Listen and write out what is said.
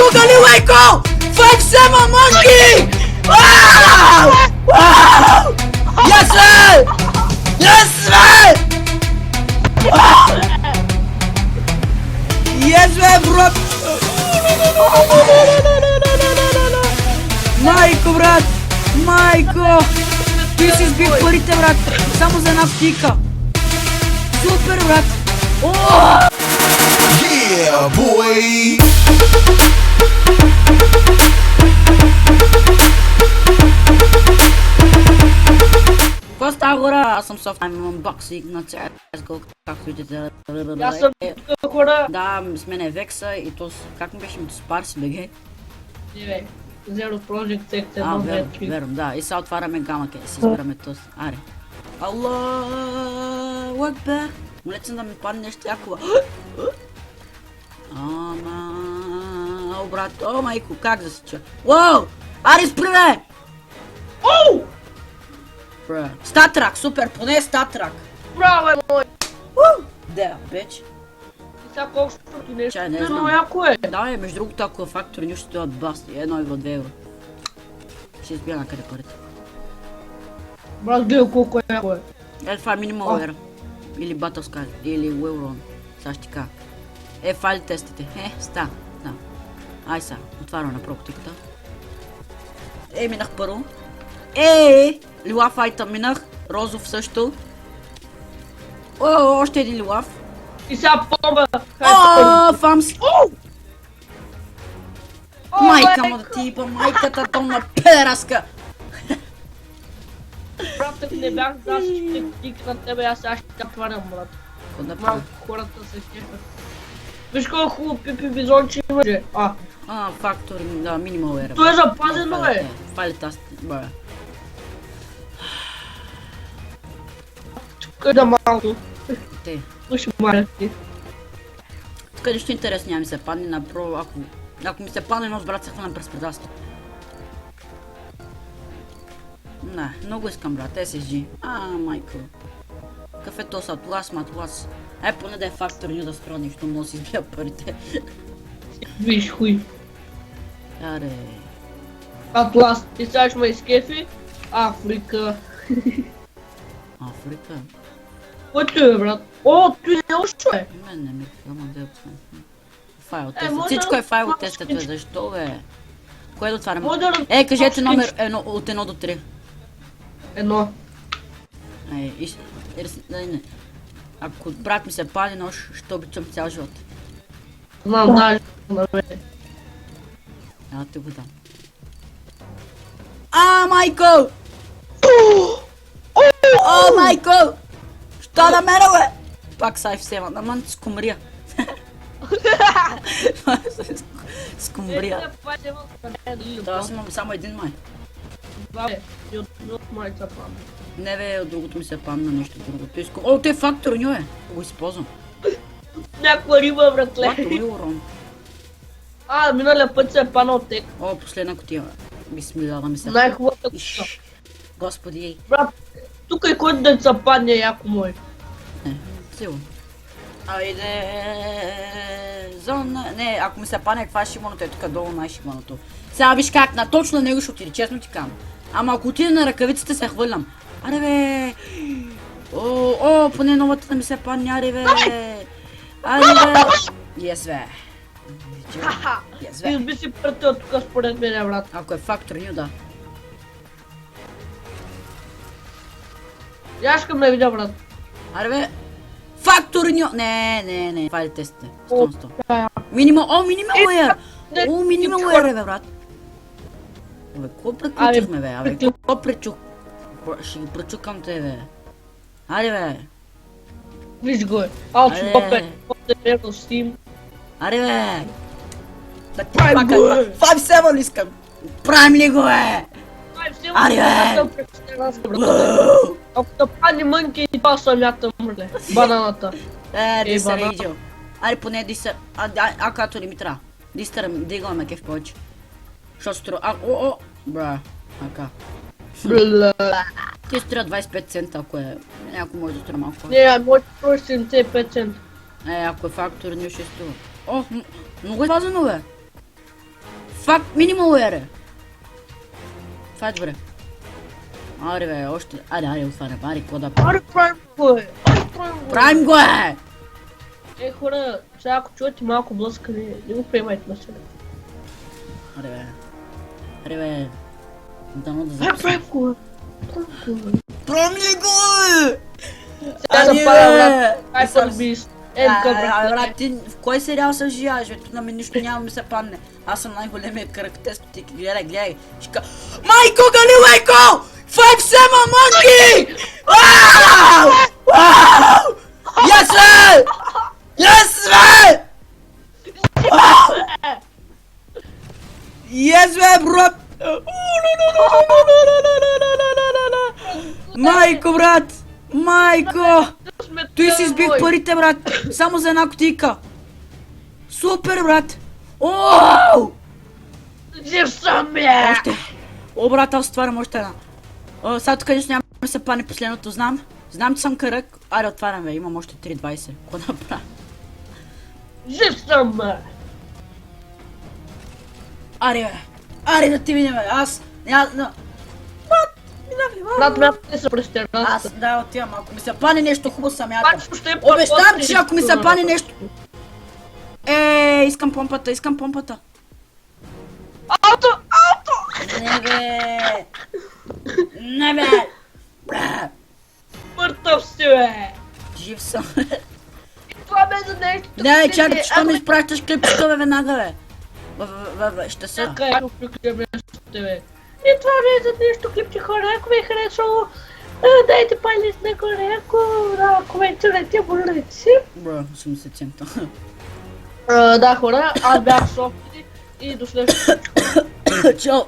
тука ли, лайко? Fuck Sama Monkey! Вау! Вау! Yes, man! Yes, man! Yes, man, брат! Майко, брат! Майко! Ти си сбих парите, брат! Само за една птика! Супер, брат! Yeah, boy. Какво става, хора? Аз съм Софт, I'm unboxing на CSGO, както видите. Аз съм тук, хора. Да, с мен е Векса и то как му беше ми Спарс, БГ? Zero Project Tech А, 1, 2, верно, 3. верно, да. И сега отваряме гамаке, си избираме този. Аре. Аллах Акбар. Молете се да ми падне нещо яко. Ама... брат, о майко, как да се чуя? Уау! Аре, спри бе! Оу! Бра. Статрак, супер, поне е статрак. Браво, е мой! Да, беч. И сега колко ти нещо, Чай, не знам. но яко е. Да, между другото, ако фактори нищо стоят басти, 1 евро, 2 евро. Ще избия накъде парите. Брат, гледай колко е яко е. Това е Minimalware. Или Battlesky, или Wellrun. Сега ще ти кажа. Файл тестите. Ста. Да. Ай сега, отваряме на проптиката. Минах първо. Лилав айтъм минах. Розов също. Още един лилав. И сега бомба. Фамс. Майка му да ти иба, майката томна педераска. Брат, ако не бях за ще тик на тебе, аз сега ще те отварям, брат. Какво да правя? Малко хората се кефят. Виж колко хубаво пипи бизонче има, же. Фактори, да, Minimalware. То е запазено, бе. Файли таст, бе. Тук е да малко. Те. Слушай, маля ти. Тук нищо интересно няма ми се падне на про, ако ми се падне едно с брат, се хвана през предастите. Не, много искам, брат, SSG. Майко. Кафето са атлас, матлас. Поне да е фактор, не да спра нищо, но си избия парите. Виж, хуй. Аре. Атлас, ти сега ще ме изкефи. Африка. Африка. Който е, брат? О, той не още е. Мен не ми ама да файл тест. може Всичко е да файл отваряш тестът, бе, защо бе? Кое да отваряме? Може да Кажете отваряш номер от 1 до 3. Едно. Не. Ако брат ми се паде нож, ще обичам цял живот. Знам, даже на мене. Ти го дам. Майко! Майко! Що на мене, бе? Пак сайф сема, на мен скумрия. Скумрия. Това си имам само един май. И от майца пам. Не бе, от другото ми се падна нещо друго. Те фактор ню е. Го използвам. Някаква риба, братле. Фактор урон. Миналия път се е паднал тек. Последна кутия. Бисмилlah да ми се. Най-хубавата кута. Господи. Брат, тук е който да се падне, яко мой. Силно. Айде. Зона. Не, ако ми се падне, каква е шимоното, е тук долу най-шимоното. Сега виж как, точно на него ще отиде, честно ти казвам. Ама ако отиде на ръкавиците, се хвърлям. Аре бе. Поне новата да ми се падне, аре бе. Аре бе. Yes бе. Yes Ти бе. би си пратил тук според мен, брат. Ако е фактор ню, да. Я искам да видя, брат. Аре бе. Фактор ню. Не. Файли тестите. 100. Minimalware. Minimalware, бе, брат. Абе, какво приключихме, бе? Абе, какво пречух? Ще ги пречукам те, бе. Аре, бе. Виж го е. Алчо Попе. Попе в Steam. Аре, бе. Да ти Правим пака. го, бе. 5-7 искам. Правим ли го, бе? Аре, бе. Ако да падне мънки, това съм ятам, бре. Бананата. Дисър банан. Ейджо. Аре, поне дисър. Като ли ми трябва? Дисър, дигаме кеф повече. Що струва? Бра. Ака. Ти струва 25 цента, ако е... Някой може да струва малко. Не, моите струва 75 цента. 5 цента. Ако е фактор, не ще струва. Много е пазено, бе. Fuck, минимал е. Това е добре. Аре бе, още... Аре, отварям. Аре, какво да... Аре, правим го е! Аре, правим го е! Правим го е! Е, хора, сега ако чувате малко блъскане, не го приемайте на себе. Аре бе. Аре бе. Дано да Аре, записам. правим го е! Правим го е! Промли го е! Сега запалям, брат. Hyper Beast. Брат, ти в кой сериал се живееш, бе? Тук на мен нищо няма ми се падне. Аз съм най-големият карактер, ти гледай. Шика... Майко, Галилейко! 5-7 monkey! Вау! Вау! Yes, бе! Yes, бе! Yes, бе, брат! Майко, брат! Майко! Той си избих парите, брат! Само за една кутийка! Супер, брат! Ооо! Жив съм, бе! Още! О, брат, аз отварям още една. Сега тук нещо няма да се пане последното, знам. Знам, че съм кръг. Аре, отварям, бе, имам още 3.20. Какво да правя? Жив съм, бе! Аре, бе! Аре, да ти видим, бе! Аз... Брат, мятате се през Аз терасата. да отивам, ако ми се пане нещо хубаво съм ятел. Пачо ще Обещавам, че ако ми се пане нещо... Искам помпата. Ауто! Не бе! Бра! Мъртъв си, бе! Жив съм. И това бе за нещо. Не, чакай, че ми изпращаш клипчето, бе, веднага, бе. Ще се... Чакай, ако приключим нещо, бе. И това бе за нещо, клипче хора, ако ви е харесало, дайте палец нагоре, ако коментирайте, абонирайте си. Бро, 80 цента. Да, хора, аз бях Софи и до следващото. Чао!